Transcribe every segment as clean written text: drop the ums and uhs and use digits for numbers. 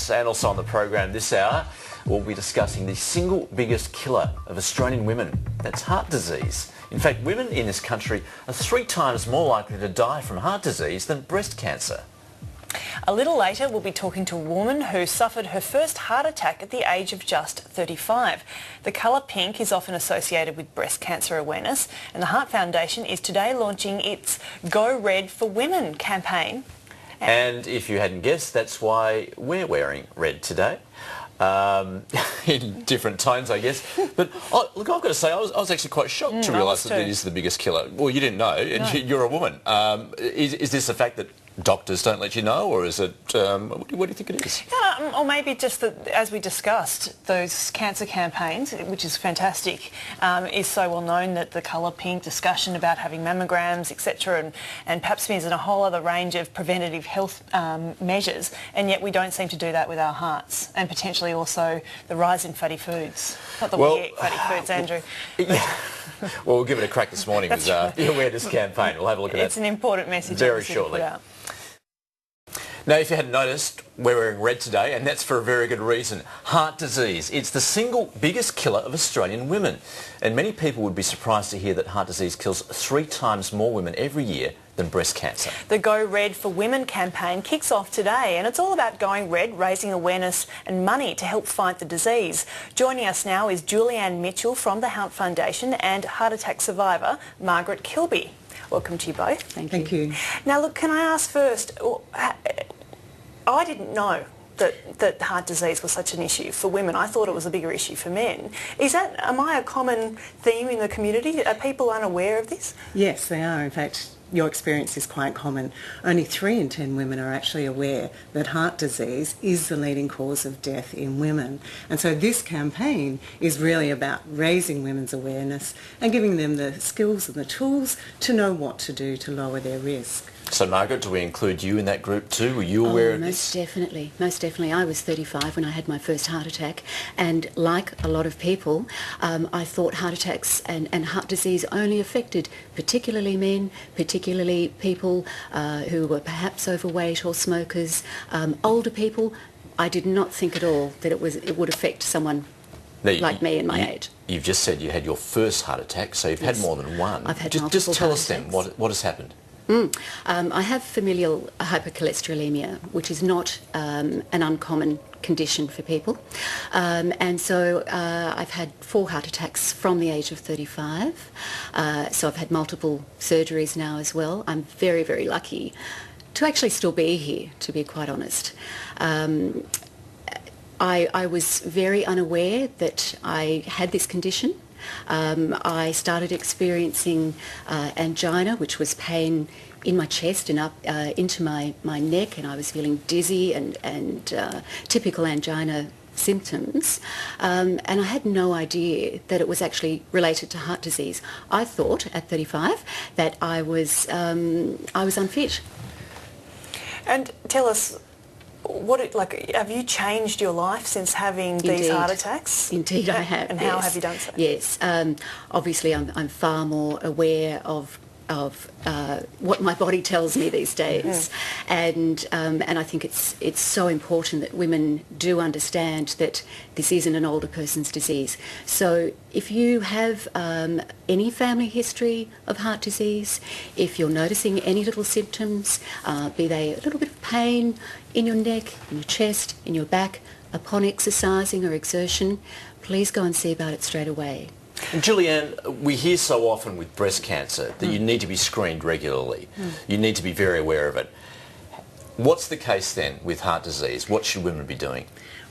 Yes, and also on the program this hour, we'll be discussing the single biggest killer of Australian women. That's heart disease. In fact, women in this country are 3 times more likely to die from heart disease than breast cancer. A little later, we'll be talking to a woman who suffered her first heart attack at the age of just 35. The colour pink is often associated with breast cancer awareness, and the Heart Foundation is today launching its Go Red for Women campaign. And if you hadn't guessed, that's why we're wearing red today. In different tones, I guess. But look, I've got to say, I was actually quite shocked to realise that it is the biggest killer. Well, you didn't know, and No. you're a woman. Is this the fact that doctors don't let you know, or is it, what do you think it is? Or maybe just that, as we discussed, those cancer campaigns, which is fantastic, is so well known that the colour pink, discussion about having mammograms, etc., and pap smears and a whole other range of preventative health measures, and yet we don't seem to do that with our hearts, and potentially also the rise in fatty foods. Not that we eat fatty foods, Andrew. Yeah. Well, we'll give it a crack this morning with the awareness campaign. We'll have a look at It's that. an important message very obviously to shortly. put out. Now, if you hadn't noticed, we're wearing red today, and that's for a very good reason. Heart disease. It's the single biggest killer of Australian women. And many people would be surprised to hear that heart disease kills 3 times more women every year than breast cancer. The Go Red for Women campaign kicks off today, and it's all about going red, raising awareness and money to help fight the disease. Joining us now is Julianne Mitchell from the Heart Foundation and heart attack survivor Margaret Kilby. Welcome to you both. Thank you. Now look, can I ask first, I didn't know that heart disease was such an issue for women. I thought it was a bigger issue for men. Am I a common theme in the community? Are people unaware of this? Yes, they are. In fact, your experience is quite common. Only 3 in 10 women are actually aware that heart disease is the leading cause of death in women. And so this campaign is really about raising women's awareness and giving them the skills and the tools to know what to do to lower their risk. So, Margaret, do we include you in that group too? Were you aware of Most this? definitely, most definitely. I was 35 when I had my first heart attack, and like a lot of people, I thought heart attacks and heart disease only affected particularly men, particularly people who were perhaps overweight or smokers, older people. I did not think at all that it would affect someone like me in my age. You've just said you had your first heart attack, so you've had more than one. I've had just multiple tell heart us then attacks. what has happened. I have familial hypercholesterolemia, which is not an uncommon condition for people. And so I've had 4 heart attacks from the age of 35. So I've had multiple surgeries now as well. I'm very, very lucky to actually still be here, to be quite honest. I was very unaware that I had this condition. I started experiencing angina, which was pain in my chest and up into my neck, and I was feeling dizzy and typical angina symptoms, and I had no idea that it was actually related to heart disease. I thought at 35 that I was unfit. And tell us, have you changed your life since having these heart attacks? Indeed, I have. And how have you done so? Yes, obviously I'm far more aware of what my body tells me these days, and I think it's so important that women do understand that this isn't an older person's disease. So if you have any family history of heart disease, if you're noticing any little symptoms, be they a little bit of pain in your neck, in your chest, in your back, upon exercising or exertion, please go and see about it straight away. And Julianne, we hear so often with breast cancer that you need to be screened regularly. You need to be very aware of it. What's the case then with heart disease? What should women be doing?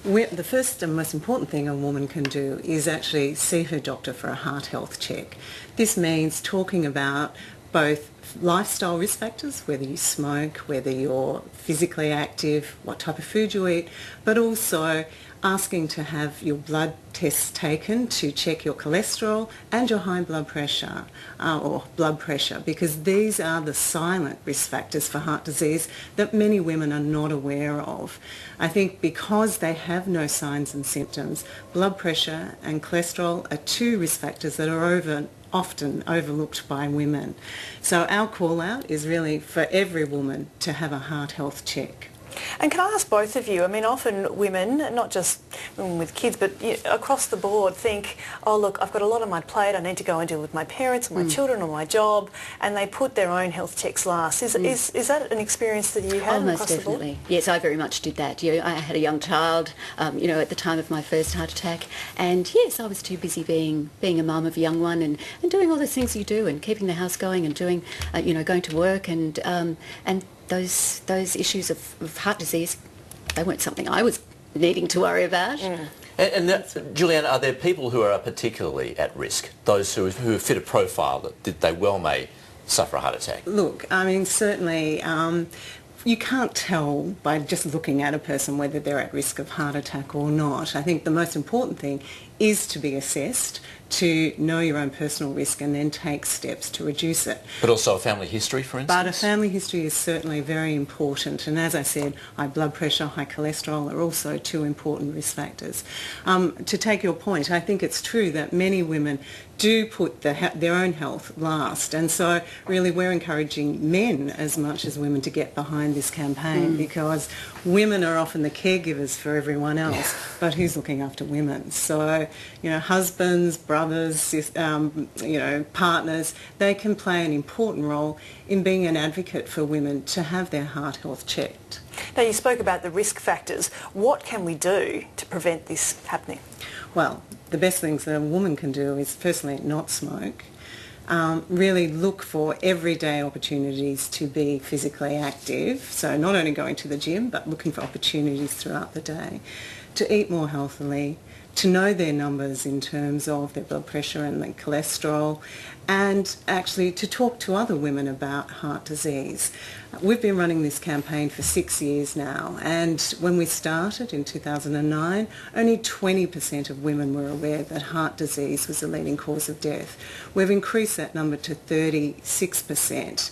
The first and most important thing a woman can do is actually see her doctor for a heart health check. This means talking about both lifestyle risk factors, whether you smoke, whether you're physically active, what type of food you eat, but also asking to have your blood tests taken to check your cholesterol and your high blood pressure because these are the silent risk factors for heart disease that many women are not aware of. I think because they have no signs and symptoms, blood pressure and cholesterol are 2 risk factors that are often overlooked by women. So our call out is really for every woman to have a heart health check. And can I ask both of you, I mean, often women, not just women with kids, but across the board think, oh, look, I've got a lot on my plate, I need to go and deal with my parents or my children or my job, and they put their own health checks last. Is that an experience that you had Most across definitely. the board? Yes, I very much did that. I had a young child, at the time of my first heart attack, and yes, I was too busy being a mum of a young one and doing all those things you do and keeping the house going and doing, going to work and those issues of heart disease, they weren't something I was needing to worry about. Julianne, are there people who are particularly at risk, those who fit a profile that they well may suffer a heart attack? Look, I mean, certainly you can't tell by just looking at a person whether they're at risk of heart attack or not. I think the most important thing is to be assessed, to know your own personal risk and then take steps to reduce it. But also a family history, for instance? But a family history is certainly very important, and as I said, high blood pressure, high cholesterol are also two important risk factors. To take your point, I think it's true that many women do put their own health last, and so really we're encouraging men as much as women to get behind this campaign because women are often the caregivers for everyone else, but who's looking after women? So, husbands, brothers, partners, they can play an important role in being an advocate for women to have their heart health checked. Now, you spoke about the risk factors. What can we do to prevent this happening? Well, the best things that a woman can do is firstly not smoke. Really look for everyday opportunities to be physically active. So not only going to the gym, but looking for opportunities throughout the day. To eat more healthily, to know their numbers in terms of their blood pressure and their cholesterol, and actually to talk to other women about heart disease. We've been running this campaign for 6 years now, and when we started in 2009, only 20% of women were aware that heart disease was the leading cause of death. We've increased that number to 36%.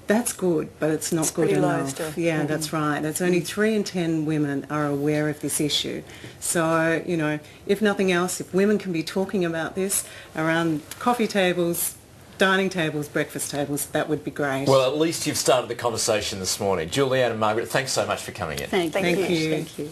That's good, but it's not good enough. Still. Yeah, that's right. That's only 3 in 10 women are aware of this issue. So, if nothing else, if women can be talking about this around coffee tables, dining tables, breakfast tables, that would be great. Well, at least you've started the conversation this morning. Julianne and Margaret, thanks so much for coming in. Thank you. Thank you.